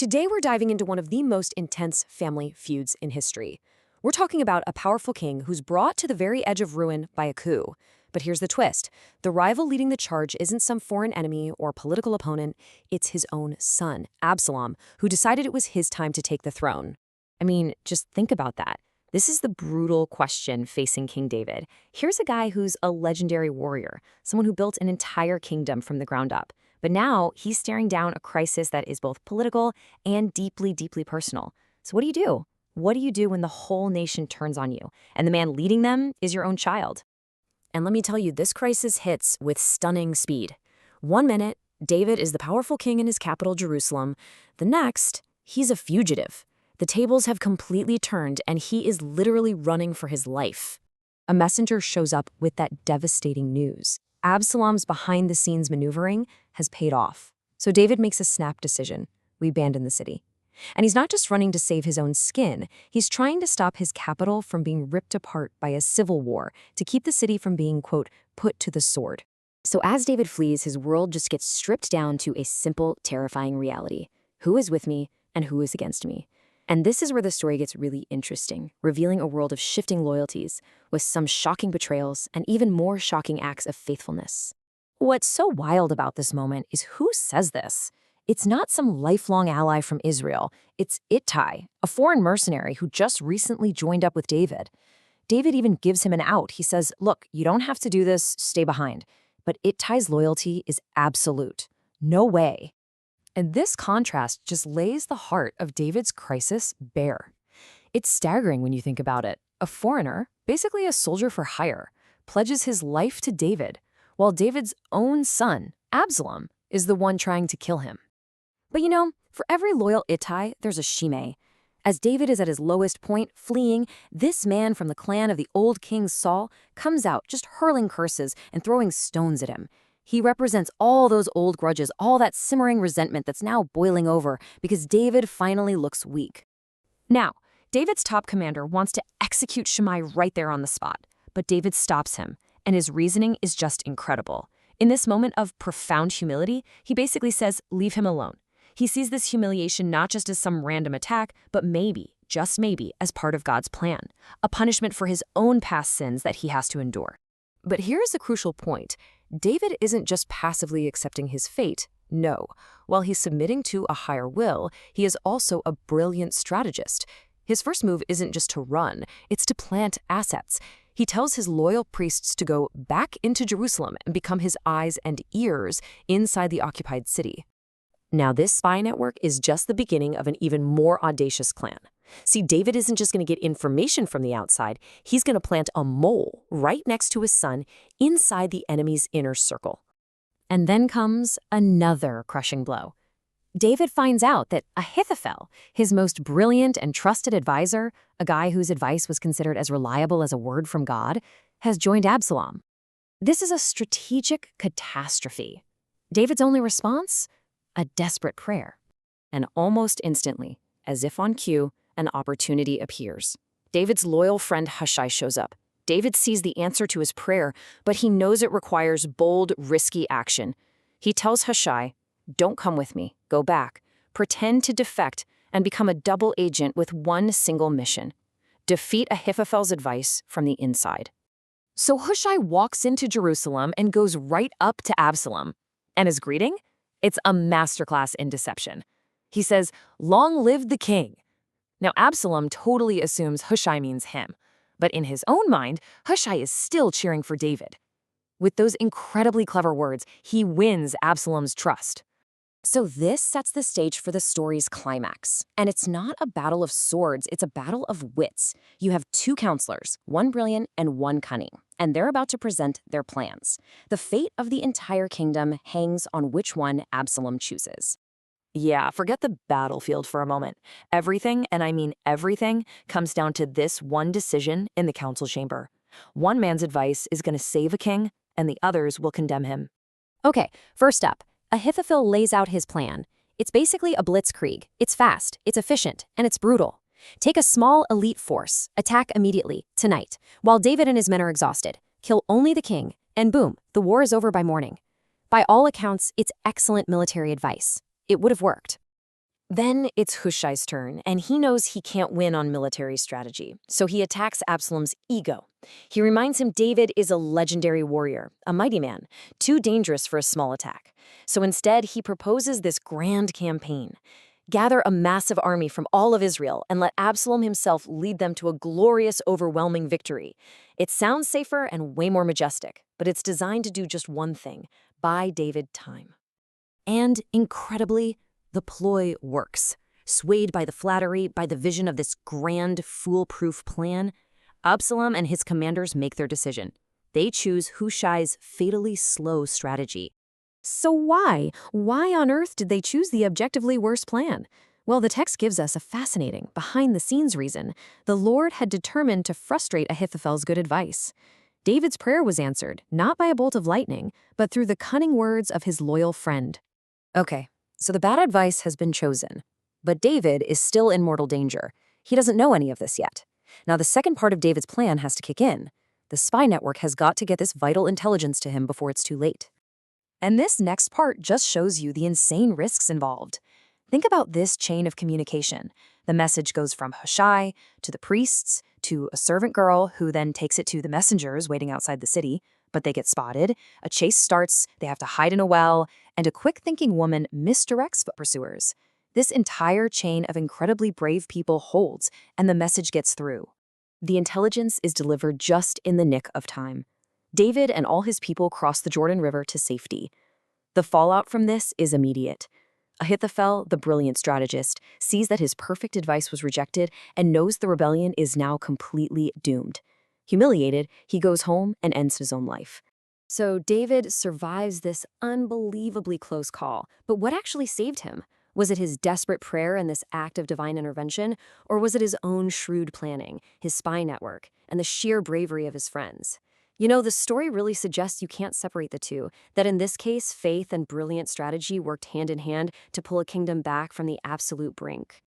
Today we're diving into one of the most intense family feuds in history. We're talking about a powerful king who's brought to the very edge of ruin by a coup. But here's the twist. The rival leading the charge isn't some foreign enemy or political opponent, it's his own son, Absalom, who decided it was his time to take the throne. I mean, just think about that. This is the brutal question facing King David. Here's a guy who's a legendary warrior, someone who built an entire kingdom from the ground up. But now he's staring down a crisis that is both political and deeply, deeply personal. So what do you do? What do you do when the whole nation turns on you and the man leading them is your own child? And let me tell you, this crisis hits with stunning speed. 1 minute, David is the powerful king in his capital, Jerusalem. The next, he's a fugitive. The tables have completely turned and he is literally running for his life. A messenger shows up with that devastating news. Absalom's behind-the-scenes maneuvering has paid off. So David makes a snap decision. We abandon the city. And he's not just running to save his own skin, he's trying to stop his capital from being ripped apart by a civil war to keep the city from being, quote, put to the sword. So as David flees, his world just gets stripped down to a simple, terrifying reality. Who is with me and who is against me? And this is where the story gets really interesting, revealing a world of shifting loyalties, with some shocking betrayals and even more shocking acts of faithfulness. What's so wild about this moment is who says this? It's not some lifelong ally from Israel. It's Ittai, a foreign mercenary who just recently joined up with David. David even gives him an out. He says, look, you don't have to do this, stay behind. But Ittai's loyalty is absolute. No way. And this contrast just lays the heart of David's crisis bare. It's staggering when you think about it. A foreigner, basically a soldier for hire, pledges his life to David, while David's own son, Absalom, is the one trying to kill him. But you know, for every loyal Ittai, there's a Shimei. As David is at his lowest point, fleeing, this man from the clan of the old king Saul comes out just hurling curses and throwing stones at him. He represents all those old grudges, all that simmering resentment that's now boiling over because David finally looks weak. Now, David's top commander wants to execute Shimei right there on the spot, but David stops him, and his reasoning is just incredible. In this moment of profound humility, he basically says, leave him alone. He sees this humiliation not just as some random attack, but maybe, just maybe, as part of God's plan, a punishment for his own past sins that he has to endure. But here's a crucial point. David isn't just passively accepting his fate. No. While he's submitting to a higher will, he is also a brilliant strategist. His first move isn't just to run, it's to plant assets. He tells his loyal priests to go back into Jerusalem and become his eyes and ears inside the occupied city. Now, this spy network is just the beginning of an even more audacious plan. See, David isn't just going to get information from the outside, he's going to plant a mole right next to his son inside the enemy's inner circle. And then comes another crushing blow. David finds out that Ahithophel, his most brilliant and trusted advisor, a guy whose advice was considered as reliable as a word from God, has joined Absalom. This is a strategic catastrophe. David's only response? A desperate prayer. And almost instantly, as if on cue, an opportunity appears. David's loyal friend Hushai shows up. David sees the answer to his prayer, but he knows it requires bold, risky action. He tells Hushai, don't come with me, go back, pretend to defect, and become a double agent with one single mission. Defeat Ahithophel's advice from the inside. So Hushai walks into Jerusalem and goes right up to Absalom. And his greeting? It's a masterclass in deception. He says, long live the king. Now, Absalom totally assumes Hushai means him, but in his own mind, Hushai is still cheering for David. With those incredibly clever words, he wins Absalom's trust. So this sets the stage for the story's climax. And it's not a battle of swords, it's a battle of wits. You have two counselors, one brilliant and one cunning, and they're about to present their plans. The fate of the entire kingdom hangs on which one Absalom chooses. Yeah, forget the battlefield for a moment. Everything, and I mean everything, comes down to this one decision in the council chamber. One man's advice is going to save a king, and the others will condemn him. Okay, first up, Ahithophel lays out his plan. It's basically a blitzkrieg. It's fast, it's efficient, and it's brutal. Take a small elite force, attack immediately, tonight, while David and his men are exhausted. Kill only the king, and boom, the war is over by morning. By all accounts, it's excellent military advice. It would have worked. Then it's Hushai's turn, and he knows he can't win on military strategy, so he attacks Absalom's ego. He reminds him David is a legendary warrior, a mighty man, too dangerous for a small attack. So instead, he proposes this grand campaign. Gather a massive army from all of Israel and let Absalom himself lead them to a glorious, overwhelming victory. It sounds safer and way more majestic, but it's designed to do just one thing: buy David time. And incredibly, the ploy works. Swayed by the flattery, by the vision of this grand, foolproof plan, Absalom and his commanders make their decision. They choose Hushai's fatally slow strategy. So why? Why on earth did they choose the objectively worst plan? Well, the text gives us a fascinating, behind-the-scenes reason. The Lord had determined to frustrate Ahithophel's good advice. David's prayer was answered, not by a bolt of lightning, but through the cunning words of his loyal friend. Okay, so the bad advice has been chosen. But David is still in mortal danger. He doesn't know any of this yet. Now, the second part of David's plan has to kick in. The spy network has got to get this vital intelligence to him before it's too late. And this next part just shows you the insane risks involved. Think about this chain of communication. The message goes from Hushai to the priests to a servant girl who then takes it to the messengers waiting outside the city, but they get spotted. A chase starts, they have to hide in a well, and a quick-thinking woman misdirects pursuers. This entire chain of incredibly brave people holds, and the message gets through. The intelligence is delivered just in the nick of time. David and all his people cross the Jordan River to safety. The fallout from this is immediate. Ahithophel, the brilliant strategist, sees that his perfect advice was rejected and knows the rebellion is now completely doomed. Humiliated, he goes home and ends his own life. So David survives this unbelievably close call, but what actually saved him? Was it his desperate prayer and this act of divine intervention, or was it his own shrewd planning, his spy network, and the sheer bravery of his friends? You know, the story really suggests you can't separate the two, that in this case, faith and brilliant strategy worked hand in hand to pull a kingdom back from the absolute brink.